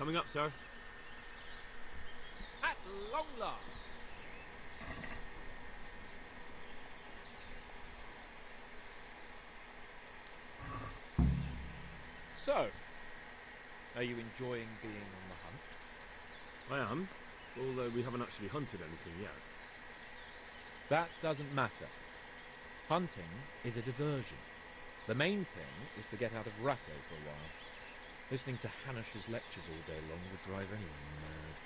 Coming up, sir. At long last. So, are you enjoying being on the hunt? I am, although we haven't actually hunted anything yet. That doesn't matter. Hunting is a diversion. The main thing is to get out of Ratto for a while. Listening to Hanush's lectures all day long would drive anyone mad.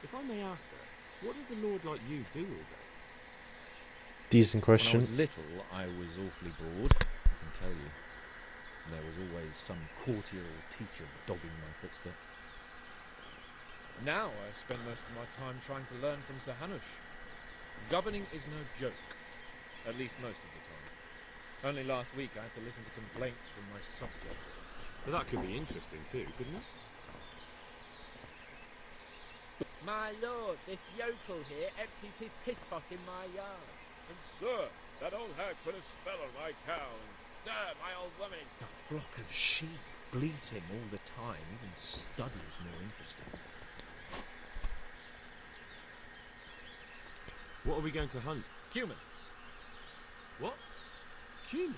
If I may ask, sir, what does a lord like you do all day? Decent question. When I was little, I was awfully bored, I can tell you. There was always some courtier or teacher dogging my footsteps. Now I spend most of my time trying to learn from Sir Hanush. Governing is no joke, at least most of the time. Only last week I had to listen to complaints from my subjects. But that could be interesting too, couldn't it? My lord, this yokel here empties his piss pot in my yard. And sir, that old hag put a spell on my cow, and sir, my old woman is... A flock of sheep bleating all the time, even study's more interesting. What are we going to hunt? Humans. What? Humans?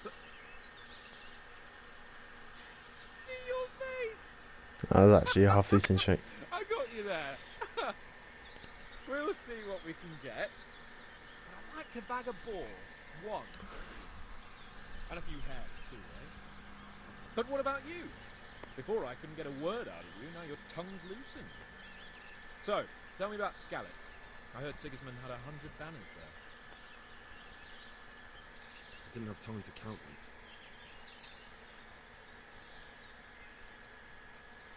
But... See your face! I was actually a half decent shape. I got you there. We'll see what we can get. But I'd like to bag a boar. One. And a few hares too, eh? But what about you? Before I couldn't get a word out of you, now your tongue's loosened. So, tell me about Scallops. I heard Sigismund had 100 banners there. I didn't have time to count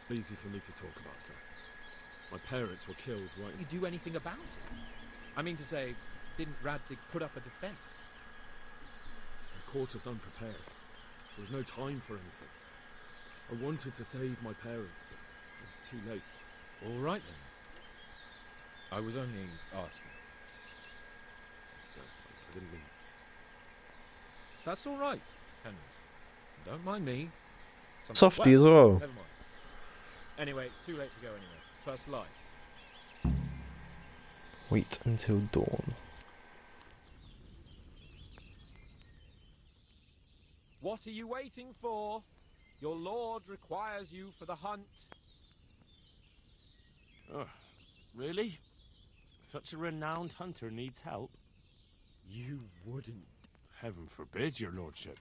them. Easy for me to talk about, sir. My parents were killed right... Did you do anything about it? I mean to say, didn't Radzig put up a defence? They caught us unprepared. There was no time for anything. I wanted to save my parents, but it was too late. All right then. I was only asking. So, I didn't mean... That's all right, Henry. Don't mind me. Softy as well. Never mind. Anyway, it's too late to go anyway. It's the first light. Wait until dawn. What are you waiting for? Your lord requires you for the hunt. Oh, really? Such a renowned hunter needs help? You wouldn't. Heaven forbid, your lordship.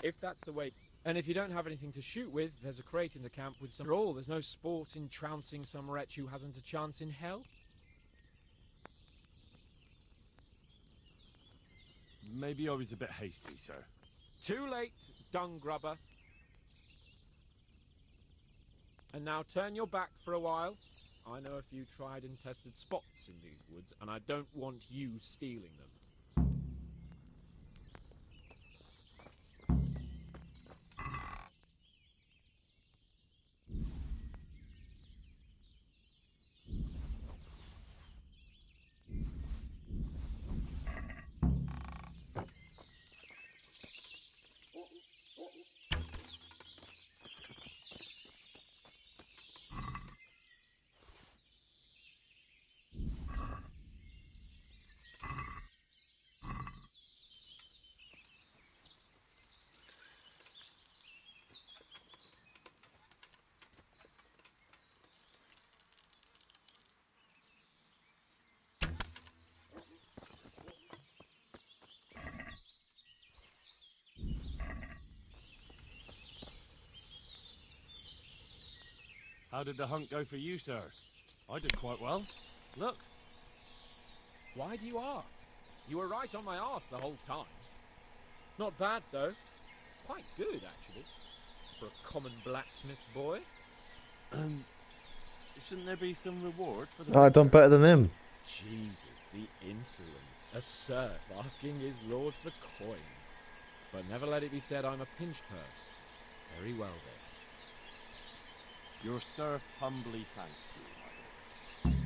If that's the way... And if you don't have anything to shoot with, there's a crate in the camp with some... all. There's no sport in trouncing some wretch who hasn't a chance in hell. Maybe I was a bit hasty, sir. Too late, dung grubber. And now turn your back for a while. I know a few tried and tested spots in these woods, and I don't want you stealing them. How did the hunt go for you, sir? I did quite well. Look. Why do you ask? You were right on my arse the whole time. Not bad, though. Quite good, actually. For a common blacksmith's boy. Shouldn't there be some reward for the... Oh, I done better than him. Jesus, the insolence. A serf asking his lord for coin. But never let it be said I'm a pinch purse. Very well, then. Your serf humbly thanks you, my lord.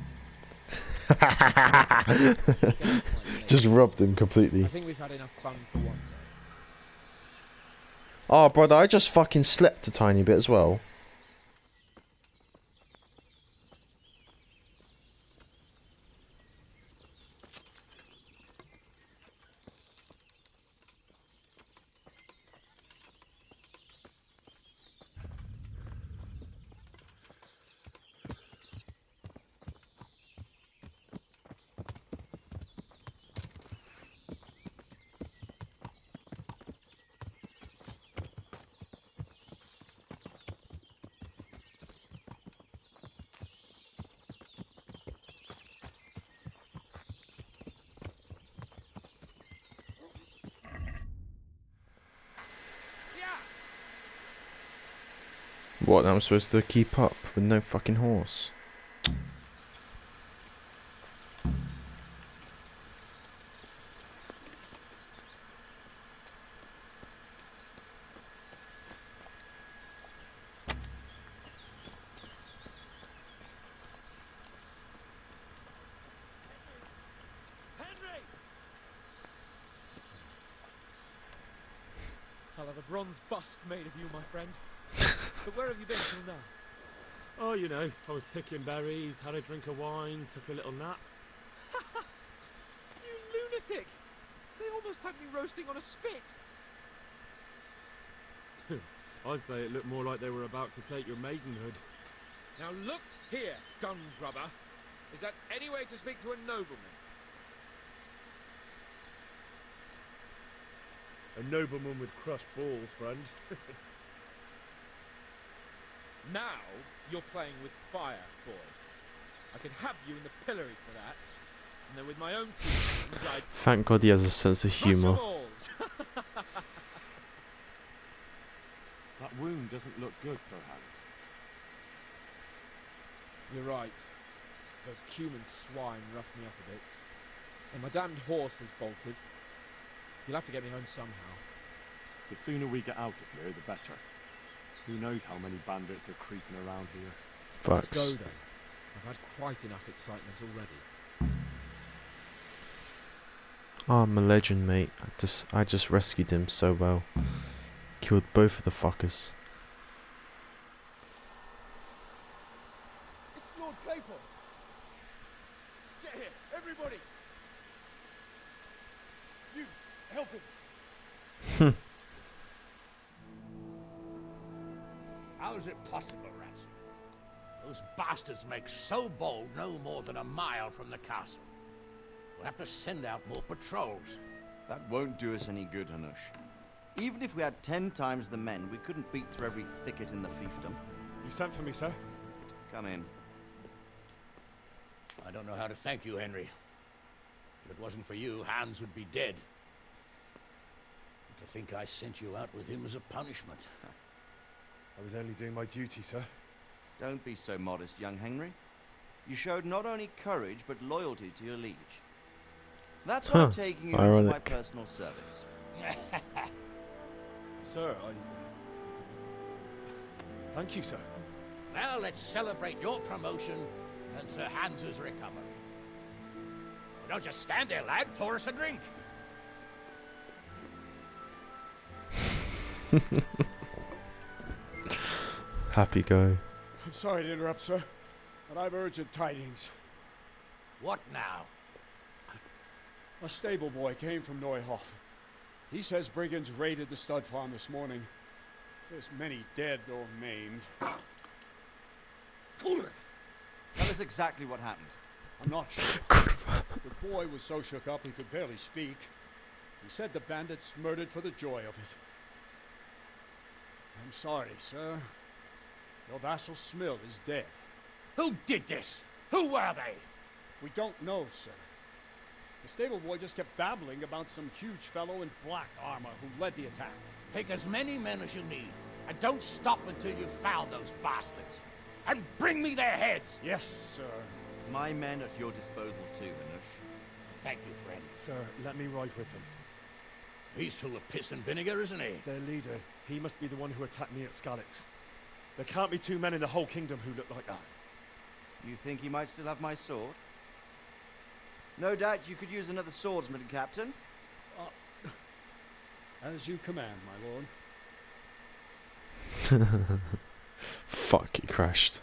It's getting quite late. Just robbed him I completely. think we've had enough fun for one day. Oh, brother, I just fucking slept a tiny bit as well. What, I'm supposed to keep up with no fucking horse? Henry! I'll have a bronze bust made of you, my friend. But where have you been till now? Oh, you know, I was picking berries, had a drink of wine, took a little nap. You lunatic! They almost had me roasting on a spit. I'd say it looked more like they were about to take your maidenhood. Now look here, gun grubber. Is that any way to speak to a nobleman? A nobleman with crushed balls, friend. Now you're playing with fire, boy. I could have you in the pillory for that. And then with my own two hands, I'd Thank God he has a sense of crush 'em humour. all. That wound doesn't look good, Sir Hans. You're right. Those cumin swine roughed me up a bit. And my damned horse has bolted. You'll have to get me home somehow. The sooner we get out of here, the better. Who knows how many bandits are creeping around here. Let's Facts. go then. I've had quite enough excitement already. Oh, I'm a legend, mate. I just rescued him so well. Killed both of the fuckers. It's Lord Capon. Get here, everybody. You, help him. How's it possible, Ransom? Those bastards make so bold no more than a mile from the castle. We'll have to send out more patrols. That won't do us any good, Hanush. Even if we had 10 times the men, we couldn't beat through every thicket in the fiefdom. You sent for me, sir? Come in. I don't know how to thank you, Henry. If it wasn't for you, Hans would be dead. And to think I sent you out with him as a punishment. I was only doing my duty, sir. Don't be so modest, young Henry. You showed not only courage, but loyalty to your liege. That's why I'm taking you into my ironic. personal service. Sir, thank you, sir. Now let's celebrate your promotion and Sir Hans's recovery. Well, don't just stand there, lad. Pour us a drink. Happy guy. I'm sorry to interrupt, sir, but I've urgent tidings. What now? A stable boy came from Neuhof. He says brigands raided the stud farm this morning. There's many dead or maimed. Tell us exactly what happened. I'm not sure. The boy was so shook up he could barely speak. He said the bandits murdered for the joy of it. I'm sorry, sir. Your vassal Smill is dead. Who did this? Who were they? We don't know, sir. The stable boy just kept babbling about some huge fellow in black armor who led the attack. Take as many men as you need, and don't stop until you've found those bastards. And bring me their heads! Yes, sir. My men at your disposal too, Hanush. Thank you, friend. Sir, let me ride with them. He's full of piss and vinegar, isn't he? Their leader, he must be the one who attacked me at Skalitz. There can't be two men in the whole kingdom who look like that. You think he might still have my sword? No doubt you could use another swordsman, Captain. As you command, my lord. Fuck, he crashed.